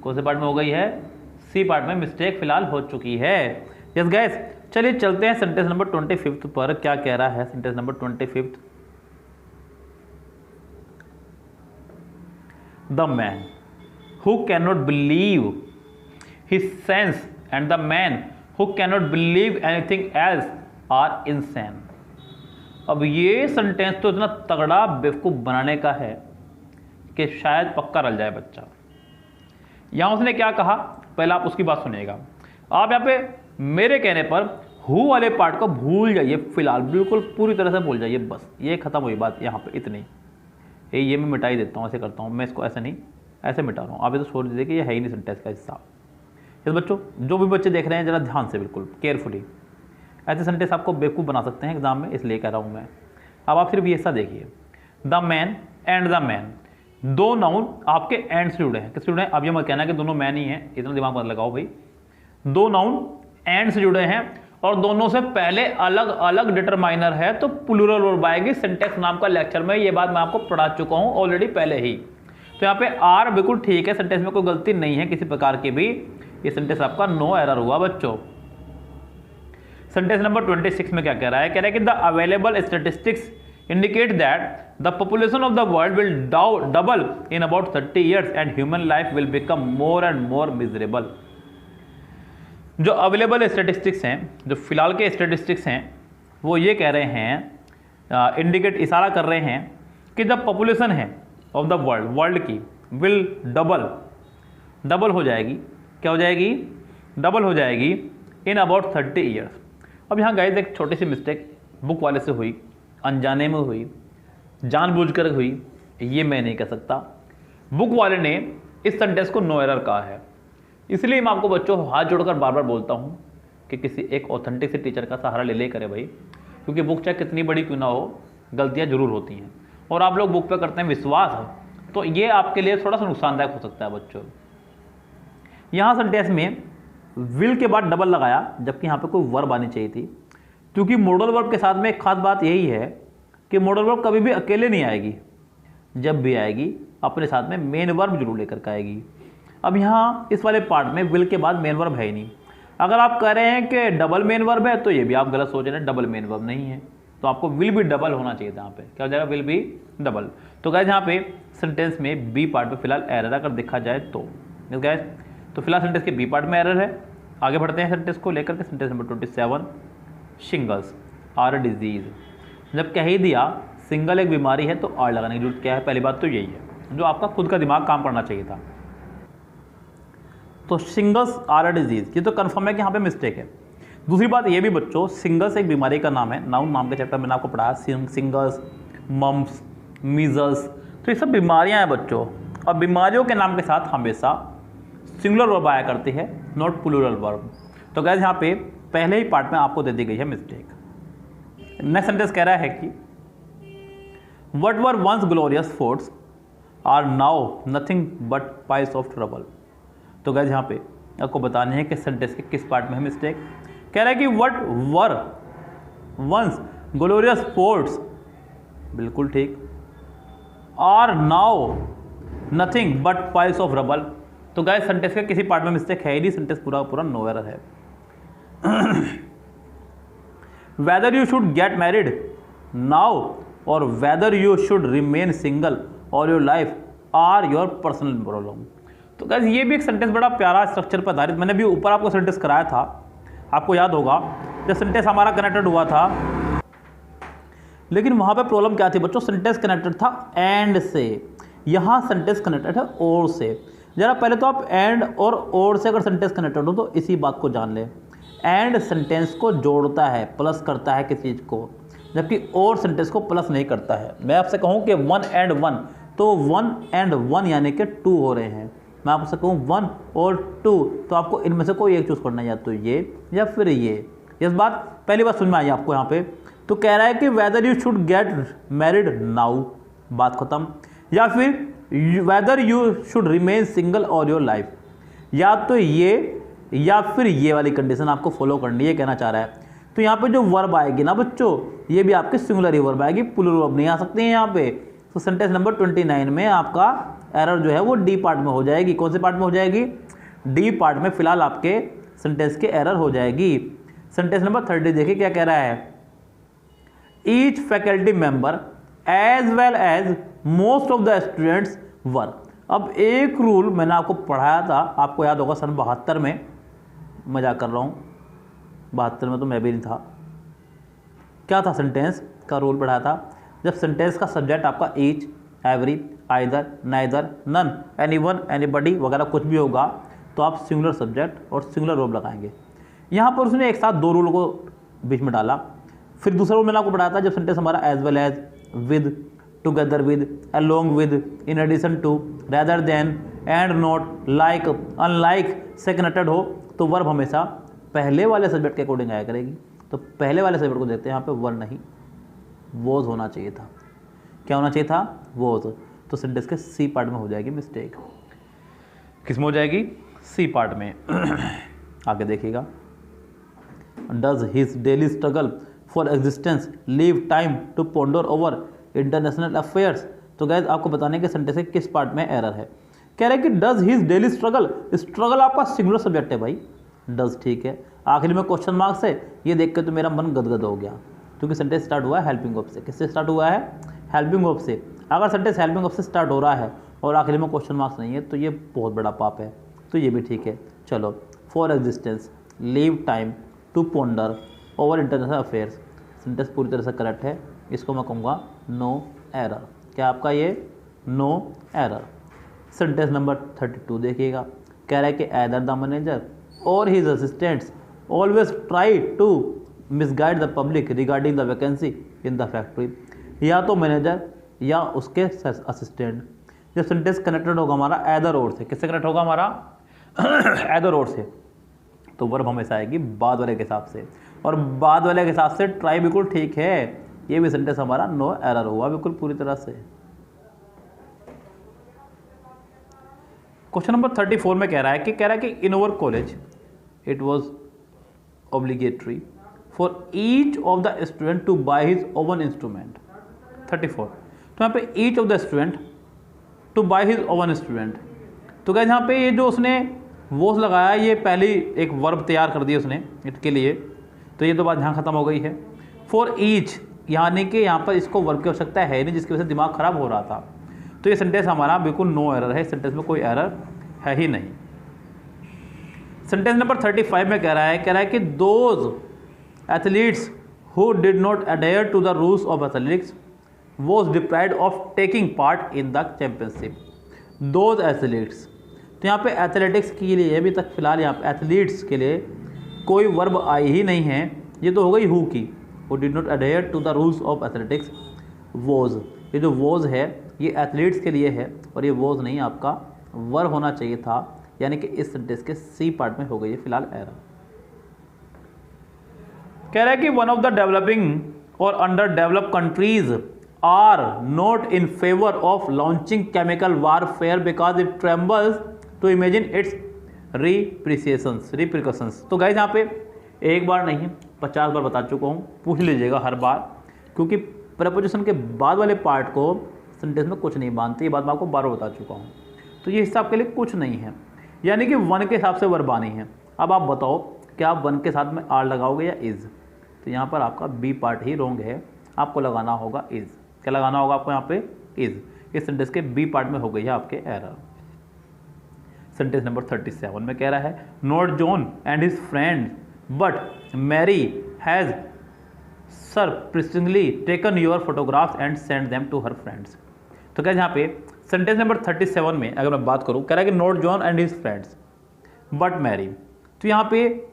कौन से पार्ट में हो गई है? सी पार्ट में मिस्टेक फिलहाल हो चुकी है। यस गाइस, चलिए चलते हैं सेंटेंस नंबर 25 पर। क्या कह रहा है sentence number 25? The man who cannot believe his sense and the man who cannot believe anything else are insane. अब ये सेंटेंस तो इतना तगड़ा बेवकूफ़ बनाने का है कि शायद पक्का रल जाए बच्चा। यहां उसने क्या कहा, पहले आप उसकी बात सुनिएगा। आप यहाँ पे मेरे कहने पर हु वाले पार्ट को भूल जाइए फिलहाल, बिल्कुल पूरी तरह से भूल जाइए, बस ये खत्म हुई बात यहाँ पे, इतनी। ये मैं मिटा ही देता हूँ, ऐसे करता हूँ मैं इसको, ऐसे नहीं, ऐसे मिटा रहा हूँ। आप ये तो छोड़ दीजिए कि ये है ही नहीं सेंटेंस का हिस्सा। इस बच्चों, जो भी बच्चे देख रहे हैं जरा ध्यान से, बिल्कुल केयरफुली, ऐसे सेंटेंस आपको बेवकूफ़ बना सकते हैं एग्जाम में, इसलिए कह रहा हूँ मैं। अब आप सिर्फ ये ऐसा देखिए, the man and the man, दो नाउन आपके एंड से जुड़े हैं। किससे जुड़े हैं? अब ये मत कहना कि दोनों मैन ही हैं, इतना दिमाग मत लगाओ भाई। दो नाउन एंड से जुड़े हैं और दोनों से पहले अलग अलग डिटरमाइनर है, तो प्लूरल वर्ब आएगी। सिंटैक्स नाम का लेक्चर में ये बात मैं आपको पढ़ा चुका हूँ ऑलरेडी पहले ही। तो यहाँ पे आर बिल्कुल ठीक है, सेंटेंस में कोई गलती नहीं है किसी प्रकार की भी। ये सेंटेंस आपका नो एरर हुआ बच्चों। सेंटेंस नंबर 26 में क्या कह रहा है? कह रहा है कि the available statistics indicate that the population of the world will double in about 30 years and human life will become more and more miserable. जो अवेलेबल स्टैटिस्टिक्स हैं, जो फिलहाल के स्टैटिस्टिक्स हैं, वो ये कह रहे हैं, इंडिकेट, इशारा कर रहे हैं कि जब पॉपुलेशन है ऑफ द वर्ल्ड की विल डबल हो जाएगी। क्या हो जाएगी? डबल हो जाएगी इन अबाउट 30 ईयर्स। अब यहाँ गाइस एक छोटी सी मिस्टेक बुक वाले से हुई, अनजाने में हुई, जानबूझकर हुई, ये मैं नहीं कह सकता। बुक वाले ने इस सेंटेंस को नो एरर कहा है, इसलिए मैं आपको बच्चों हाथ जोड़कर बार बार बोलता हूँ कि किसी एक ऑथेंटिक से टीचर का सहारा ले करे भाई, क्योंकि बुक चाहे कितनी बड़ी क्यों ना हो, गलतियाँ जरूर होती हैं और आप लोग बुक पे करते हैं विश्वास, तो ये आपके लिए थोड़ा सा नुकसानदायक हो सकता है बच्चों। यहाँ सेंटेंस में विल के बाद डबल लगाया, जबकि यहाँ पे कोई वर्ब आनी चाहिए थी, क्योंकि मॉडल वर्ब के साथ में एक खास बात यही है कि मॉडल वर्ब कभी भी अकेले नहीं आएगी, जब भी आएगी अपने साथ में मेन वर्ब जरूर लेकर के आएगी। अब यहाँ इस वाले पार्ट में विल के बाद मेन वर्ब है ही नहीं। अगर आप कह रहे हैं कि डबल मेन वर्ब है, तो ये भी आप गलत सोच रहे हैं, डबल मेन वर्ब नहीं है, तो आपको विल भी डबल होना चाहिए था। यहाँ पे क्या हो जाएगा? विल भी डबल। तो गाइस यहाँ पे सेंटेंस में बी पार्ट में फिलहाल एरर अगर देखा जाए तो गाइस, तो फिलहाल सेंटेंस के बी पार्ट में एरर है। आगे बढ़ते हैं सेंटेंस को लेकर के। Sentence number 27, shingles are disease. जब कह ही दिया सिंगल एक बीमारी है तो आर लगाने की जरूरत क्या है? पहली बात तो यही है, जो आपका खुद का दिमाग काम करना चाहिए था। तो शिंगल्स आर डिजीज, ये तो कंफर्म है कि यहाँ पे मिस्टेक है। दूसरी बात ये भी बच्चों, सिंगल्स एक बीमारी का नाम है, नाउन नाम के चैप्टर मैंने आपको पढ़ाया, सिंगल्स, मम्स, मीजल्स, तो ये सब बीमारियाँ हैं बच्चों। और बीमारियों के नाम के साथ हमेशा सिंगुलर वर्ब आया करती है, नॉट प्लूरल वर्ब। तो गाइस यहाँ पे पहले ही पार्ट में आपको दे दी गई है मिस्टेक। नेक्स्ट सेंटेंस कह रहा है कि what were once glorious forts are now nothing but piles of trouble. तो गाइस यहाँ पे आपको बताने हैं कि सेंटेंस के किस पार्ट में है मिस्टेक। कह रहा है कि what were once glorious forts, बिल्कुल ठीक, are now nothing but piles of rubble. तो गाइस सेंटेंस के किसी पार्ट में मिस्टेक है ही नहीं, सेंटेंस पूरा पूरा नो एरर है। Whether you should get married now और whether you should remain single और your life are your personal problem. तो गाइस ये भी एक सेंटेंस बड़ा प्यारा स्ट्रक्चर पर आधारित, मैंने भी ऊपर आपको सेंटेंस कराया था, आपको याद होगा जब सेंटेंस हमारा कनेक्टेड हुआ था, लेकिन वहां पे प्रॉब्लम क्या थी बच्चों, सेंटेंस कनेक्टेड था एंड से, यहां सेंटेंस कनेक्टेड है और से। जरा पहले तो आप एंड और से अगर सेंटेंस कनेक्टेड हो तो इसी बात को जान ले, एंड सेंटेंस को जोड़ता है, प्लस करता है किसी चीज को, जबकि और सेंटेंस को प्लस नहीं करता है। मैं आपसे कहूं कि 1 and 1, तो 1 and 1 यानी कि 2 हो रहे हैं। मैं आपसे कहूँ 1 और 2, तो आपको इनमें से कोई एक चूज करना है, या तो ये या फिर ये। इस बात पहली बात समझ में आई आपको यहाँ पे। तो कह रहा है कि weather you should get married now, बात खत्म, या फिर weather you should remain single और योर लाइफ, या तो ये या फिर ये वाली कंडीशन आपको फॉलो करनी है, कहना चाह रहा है। तो यहाँ पे जो वर्ब आएगी ना बच्चों, ये भी आपके सिंगुलर ही वर्ब आएगी, प्लूरल वर्ब नहीं आ सकती है यहाँ पे। तो सेंटेंस नंबर 29 में आपका एरर जो है वो डी पार्ट में हो जाएगी। कौन से पार्ट में हो जाएगी? डी पार्ट में फिलहाल आपके सेंटेंस के एरर हो जाएगी। सेंटेंस नंबर 30 देखिए क्या कह रहा है, each faculty member as well as most of the students were. अब एक रूल मैंने आपको पढ़ाया था, आपको याद होगा सन 72 में, मजाक कर रहा हूँ, 72 में तो मैं भी नहीं था। क्या था सेंटेंस का रूल पढ़ाया था, जब सेंटेंस का सब्जेक्ट आपका each, every, either, neither, none, anyone, anybody वगैरह कुछ भी होगा, तो आप सिंगुलर सब्जेक्ट और सिंगुलर वर्ब लगाएंगे। यहाँ पर उसने एक साथ दो रूल को बीच में डाला। फिर दूसरा रूल मैंने आपको पढ़ाया था, जब सेंटेंस हमारा as well as, with, together with, along with, in addition to, rather than, and not, like, unlike से कनेक्टेड हो, तो वर्ब हमेशा पहले वाले सब्जेक्ट के अकॉर्डिंग आया करेगी। तो पहले वाले सब्जेक्ट को देखते हैं, यहाँ पे वर नहीं, वॉज होना चाहिए था। क्या होना चाहिए था? वॉज। तो सेंटेंस के सी पार्ट में हो जाएगी मिस्टेक। किस में हो जाएगी? सी पार्ट में। आगे देखिएगा, does his daily struggle for existence leave time to ponder over international affairs. तो गाइस आपको बताने के सेंटेंस के किस पार्ट में एरर है। कह रहे हैं कि does his daily struggle, struggle आपका सिंगुलर सब्जेक्ट है भाई, डज ठीक है, आखिर में क्वेश्चन मार्क्स है। ये देख के तो मेरा मन गदगद हो गया, क्योंकि सेंटेंस स्टार्ट हुआ है हेल्पिंग वर्ब से। किससे स्टार्ट हुआ है? हेल्पिंग वर्ब से। अगर सेंटेंस हेल्पिंग वर्ब से स्टार्ट हो रहा है और आखिर में क्वेश्चन मार्क्स नहीं है, तो ये बहुत बड़ा पाप है। तो ये भी ठीक है। चलो, for existence leave time to ponder over international affairs, sentence पूरी तरह से करेक्ट है। इसको मैं कहूँगा नो एरर। क्या आपका ये? No error. सेंटेंस नंबर 32 देखिएगा, कह रहा है कि एदर द मैनेजर और his assistants always try to misguide the public regarding the vacancy in the factory. या तो मैनेजर या उसके असिस्टेंट। जब सेंटेंस कनेक्टेड होगा हमारा एदर और से, किससे कनेक्ट होगा हमारा? एदर और से, तो वर्ब हमेशा आएगी बाद वाले के हिसाब से। और बाद वाले के हिसाब से ट्राई बिल्कुल ठीक है, ये भी सेंटेंस हमारा नो एरर हुआ बिल्कुल पूरी तरह से। क्वेश्चन नंबर 34 में कह रहा है कि in our college it was obligatory for each of the student to buy his own instrument. 34, तो यहाँ पे each of the student to buy his own instrument. तो गाइस यहाँ पे ये जो उसने वॉज लगाया, ये पहली एक वर्ब तैयार कर दी उसने इसके लिए, तो ये तो बात यहाँ खत्म हो गई है। फॉर ईच यानी कि यहाँ पर इसको वर्ब की आवश्यकता है नहीं, जिसकी वजह से दिमाग खराब हो रहा था। तो ये सेंटेंस हमारा बिल्कुल नो एरर है, सेंटेंस में कोई एरर है ही नहीं। सेंटेंस नंबर 35 में कह रहा है कि those athletes who did not adhere to the rules of athletics was deprived of taking part in the championship. Those athletes, तो यहाँ पे एथलेटिक्स के लिए अभी तक फिलहाल यहाँ पे एथलीट्स के लिए कोई वर्ब आई ही नहीं है, ये तो हो गई हु की, who did not adhere to the rules of athletics was. ये जो वॉज है ये एथलीट्स के लिए है, और ये वॉज नहीं आपका वर्ब होना चाहिए था, यानी कि इस सेंटेंस के सी पार्ट में हो गई है फिलहाल एरर। कह रहा है कि वन ऑफ द डेवलपिंग और underdeveloped countries are not in favour of launching chemical warfare because it trembles to imagine its repercussions. तो गाइस यहाँ पे एक बार नहीं 50 बार बता चुका हूँ, पूछ लीजिएगा हर बार, क्योंकि प्रपोजिशन के बाद वाले पार्ट को सेंटेंस में कुछ नहीं बांधते, ये बात मैं आपको बार बार बता चुका हूँ। तो ये हिस्सा आपके लिए कुछ नहीं है। यानी कि वन के हिसाब से वर्ब आनी है। अब आप बताओ क्या आप वन के साथ में आर लगाओगे या इज़, तो यहाँ पर आपका बी पार्ट ही रॉन्ग है, आपको लगाना होगा इज़। क्या लगाना होगा आपको यहाँ पे, इज़। इस सेंटेंस के बी पार्ट में हो गई है आपके एरर। सेंटेंस नंबर 37 में कह रहा है not John and his friend but Mary has surprisingly taken your photographs and send them to her friends. तो क्या यहाँ पे सेंटेंस नंबर 37 में अगर मैं बात करूँ, कह रहा है कि not John and his friends but Mary, तो यहाँ पे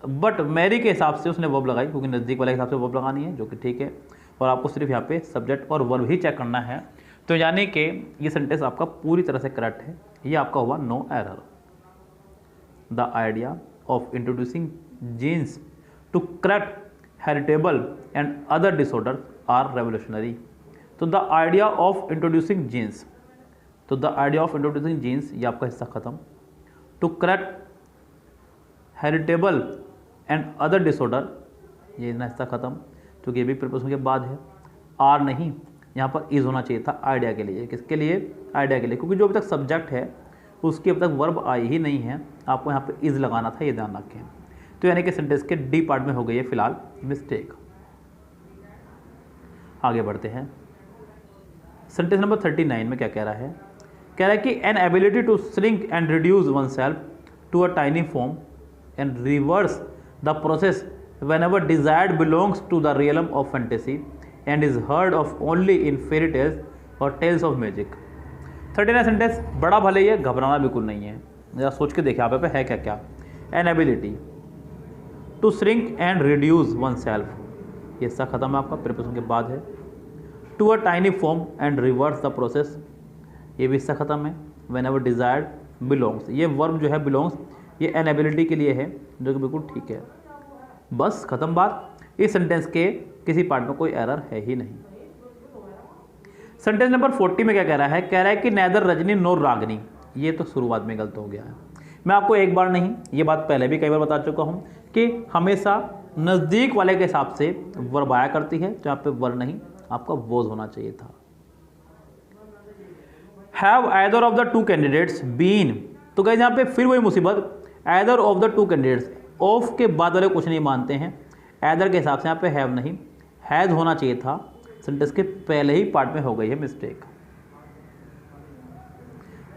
बट मैरी के हिसाब से उसने वर्ब लगाई, क्योंकि नज़दीक वाले के हिसाब से वर्ब लगानी है, जो कि ठीक है। और आपको सिर्फ यहाँ पे सब्जेक्ट और वर्ब ही चेक करना है। तो यानी कि ये सेंटेंस आपका पूरी तरह से करेक्ट है, ये आपका हुआ no error. The idea of introducing genes to correct heritable and other disorder are revolutionary. तो the idea of introducing genes, तो the idea of introducing genes, ये आपका हिस्सा खत्म। To correct heritable and other disorder, ये इतना हिस्सा खत्म, क्योंकि ये भी प्रीपोजिशन के बाद है। आर नहीं, यहाँ पर इज होना चाहिए था आइडिया के लिए। किसके लिए, आइडिया के लिए, क्योंकि जो अभी तक सब्जेक्ट है उसकी अब तक वर्ब आई ही नहीं है, आपको यहाँ पे इज लगाना था, ये ध्यान रखें। तो यानी कि सेंटेंस के डी पार्ट में हो गई है फिलहाल मिस्टेक। आगे बढ़ते हैं। सेंटेंस नंबर 39 में क्या कह रहा है, कह रहा है कि an ability to shrink and reduce oneself to a tiny form and reverse the process whenever desired belongs to the realm of fantasy and is heard of only in fairy tales or tales of magic। 39 sentence बड़ा भले ये, घबराना बिल्कुल नहीं है, जरा सोच के देखिए आप पे है क्या क्या। An ability to shrink and reduce oneself, ये हिस्सा खत्म है आपका, प्रीपोजिशन के बाद है। To a tiny form and reverse the process, ये भी हिस्सा खत्म है। whenever desired belongs, ये वर्ब जो है belongs, ये एन एबिलिटी के लिए है, जो कि बिल्कुल ठीक है। बस खत्म बात। इस सेंटेंस के किसी पार्ट में कोई एरर है ही नहीं। सेंटेंस नंबर 40 में क्या कह रहा है, कह रहा है कि नैदर रजनी नोर रागनी, ये तो शुरुआत में गलत हो गया है। मैं आपको एक बार नहीं, ये बात पहले भी कई बार बता चुका हूं कि हमेशा नज़दीक वाले के हिसाब से वर्ब आया करती है, जहाँ पे वर्ब नहीं, आपका वॉज होना चाहिए था। Have either of the two candidates been, तो गाइस यहाँ पे फिर वही मुसीबत, either of the two candidates, of के बाद वाले कुछ नहीं मानते हैं, आइदर के हिसाब से यहाँ पे हैव नहीं, हैज होना चाहिए था, सेंटेंस के पहले ही पार्ट में हो गई है mistake.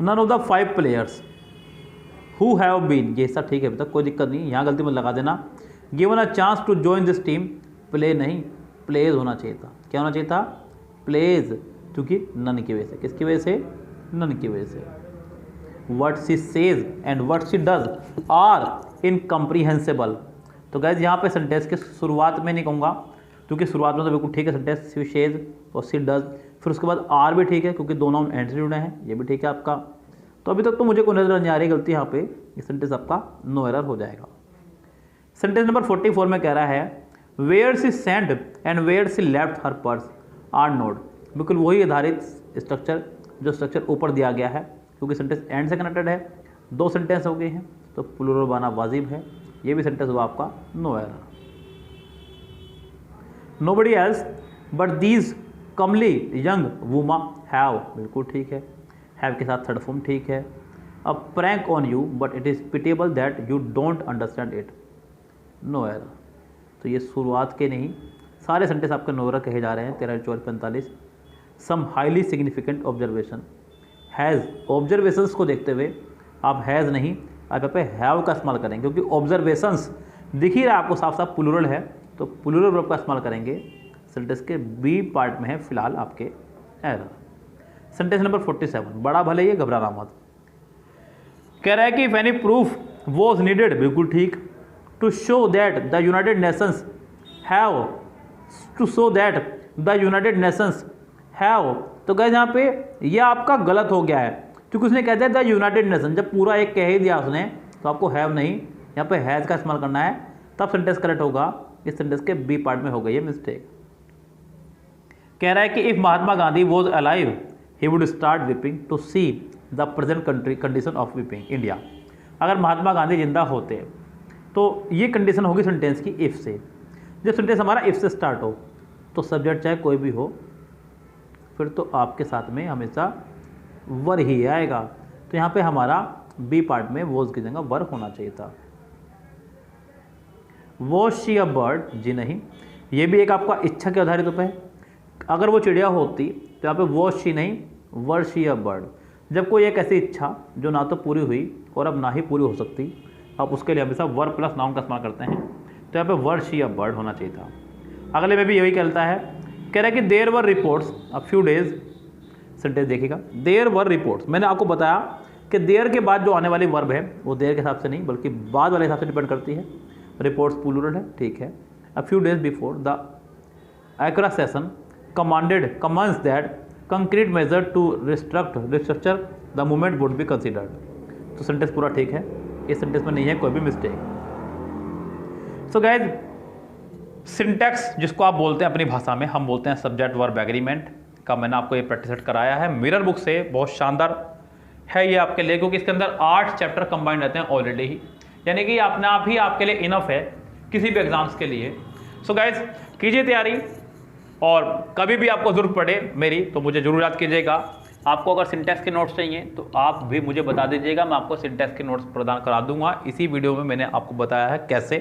None of the 5 players who have been, ये हिस्सा ठीक है, अभी तक कोई दिक्कत नहीं, यहाँ गलती मत लगा देना। Given a chance to join this team, play नहीं, प्लेज होना चाहिए था। क्या होना चाहिए था, प्लेज, क्योंकि नन की वजह से, किसकी वजह से, नन की वजह से। What she says and what she does are incomprehensible, तो गाइज यहाँ पे सेंटेंस के शुरुआत में नहीं कहूँगा, क्योंकि शुरुआत में तो बिल्कुल ठीक है सेंटेंस, शी सेज और शी डज, फिर उसके बाद आर भी ठीक है, क्योंकि दोनों एंड से जुड़े हैं, ये भी ठीक है आपका। तो अभी तक तो मुझे कोई नजर नहीं आ रही गलती यहाँ पे, ये सेंटेंस आपका नो एरर हो जाएगा। सेंटेंस नंबर 44 में कह रहा है where she send and where she left her purse are not, बिल्कुल वही आधारित स्ट्रक्चर जो स्ट्रक्चर ऊपर दिया गया है, क्योंकि सेंटेंस एंड से कनेक्टेड है, 2 सेंटेंस हो गए हैं, तो प्लूरल बनाना वाजिब है। ये भी सेंटेंस हुआ आपका no error. Nobody else but these comely young women have, बिल्कुल ठीक है, हैव के साथ थर्ड फॉर्म ठीक है। अब prank on you but it is pitiable that you don't understand it, no error. तो ये शुरुआत के नहीं, सारे सेंटेंस आपके नो एरर कहे जा रहे हैं। 13, 14, 45। Some highly significant observation, has, observations को देखते हुए आप हैज़ नहीं, आप यहाँ पे हैव का इस्तेमाल करेंगे, क्योंकि ऑब्जर्वेशंस दिख ही रहा है आपको साफ साफ प्लूरल है, तो प्लूरल वर्ब का इस्तेमाल करेंगे। सेंटेंस के बी पार्ट में है फिलहाल आपके एरर। सेंटेंस नंबर 47, बड़ा भले ये, घबराना मत। कह रहा है कि if any proof was needed, बिल्कुल ठीक, to show that the United Nations have, to show that the United Nations have, तो गाइस यहाँ पे ये आपका गलत हो गया है, क्योंकि उसने कहता है द यूनाइटेड नेशन, जब पूरा एक कह ही दिया उसने, तो आपको हैव नहीं, यहाँ पे हैज़ का इस्तेमाल करना है, तब सेंटेंस करेक्ट होगा। इस सेंटेंस के बी पार्ट में हो गई है मिस्टेक। कह रहा है कि if Mahatma Gandhi was alive he would start weeping to see the present condition of weeping India, अगर महात्मा गांधी जिंदा होते तो ये कंडीशन होगी सेंटेंस की इफ से। जब सेंटेंस हमारा इफ से स्टार्ट हो तो सब्जेक्ट चाहे कोई भी हो, फिर तो आपके साथ में हमेशा वर ही आएगा। तो यहाँ पे हमारा बी पार्ट में वॉज की जगह वर होना चाहिए था। वॉज शी अ बर्ड, जी नहीं, ये भी एक आपका इच्छा के आधारित पे है। अगर वो चिड़िया होती तो यहाँ पे वॉज शी नहीं, वर शी अ बर्ड। जब कोई एक ऐसी इच्छा जो ना तो पूरी हुई और अब ना ही पूरी हो सकती, अब उसके लिए हमेशा वर प्लस नाउन का इस्तेमाल करते हैं, तो यहाँ पे वर शी अ बर्ड होना चाहिए था। अगले में भी यही कहता है, कह रहा है कि there were reports a few days, sentence देखिएगा, देयर वर रिपोर्ट्स, मैंने आपको बताया कि देयर के बाद जो आने वाली वर्ब है वो देयर के हिसाब से नहीं बल्कि बाद वाले हिसाब से डिपेंड करती है। रिपोर्ट्स प्लूरल है, ठीक है। A few days before the ACRA session commands that concrete measure to restructure the movement would be considered. तो सेंटेंस पूरा ठीक है, इस सेंटेंस में नहीं है कोई भी मिस्टेक। सो गाइज, सिंटैक्स जिसको आप बोलते हैं अपनी भाषा में, हम बोलते हैं सब्जेक्ट वर्ब एग्रीमेंट का, मैंने आपको ये प्रैक्टिस सेट कराया है मिरर बुक से, बहुत शानदार है ये आपके लिए, क्योंकि इसके अंदर 8 चैप्टर कंबाइंड रहते हैं ऑलरेडी ही, यानी कि अपने आप ही आपके लिए इनफ है किसी भी एग्जाम्स के लिए। सो गाइज, कीजिए तैयारी, और कभी भी आपको जरूरत पड़े मेरी तो मुझे जरूर याद कीजिएगा। आपको अगर सिंटैक्स के नोट्स चाहिए तो आप भी मुझे बता दीजिएगा, मैं आपको सिंटैक्स के नोट्स प्रदान करा दूंगा। इसी वीडियो में मैंने आपको बताया है कैसे,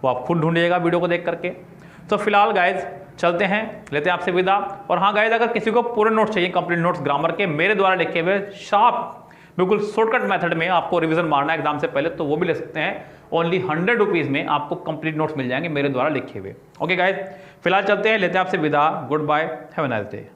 वो आप खुद ढूंढिएगा वीडियो को देख करके। तो फिलहाल गाइज चलते हैं, लेते हैं आपसे विदा। और हाँ गाइज, अगर किसी को पूरे नोट्स चाहिए, कंप्लीट नोट्स ग्रामर के मेरे द्वारा लिखे हुए शार्प बिल्कुल शॉर्टकट मेथड में आपको रिवीजन मारना है एग्जाम से पहले, तो वो भी ले सकते हैं। ओनली 100 रुपीज़ में आपको कंप्लीट नोट्स मिल जाएंगे मेरे द्वारा लिखे हुए। ओके गाइज, फिलहाल चलते हैं, लेते हैं आपसे विदा। Goodbye, have a nice day.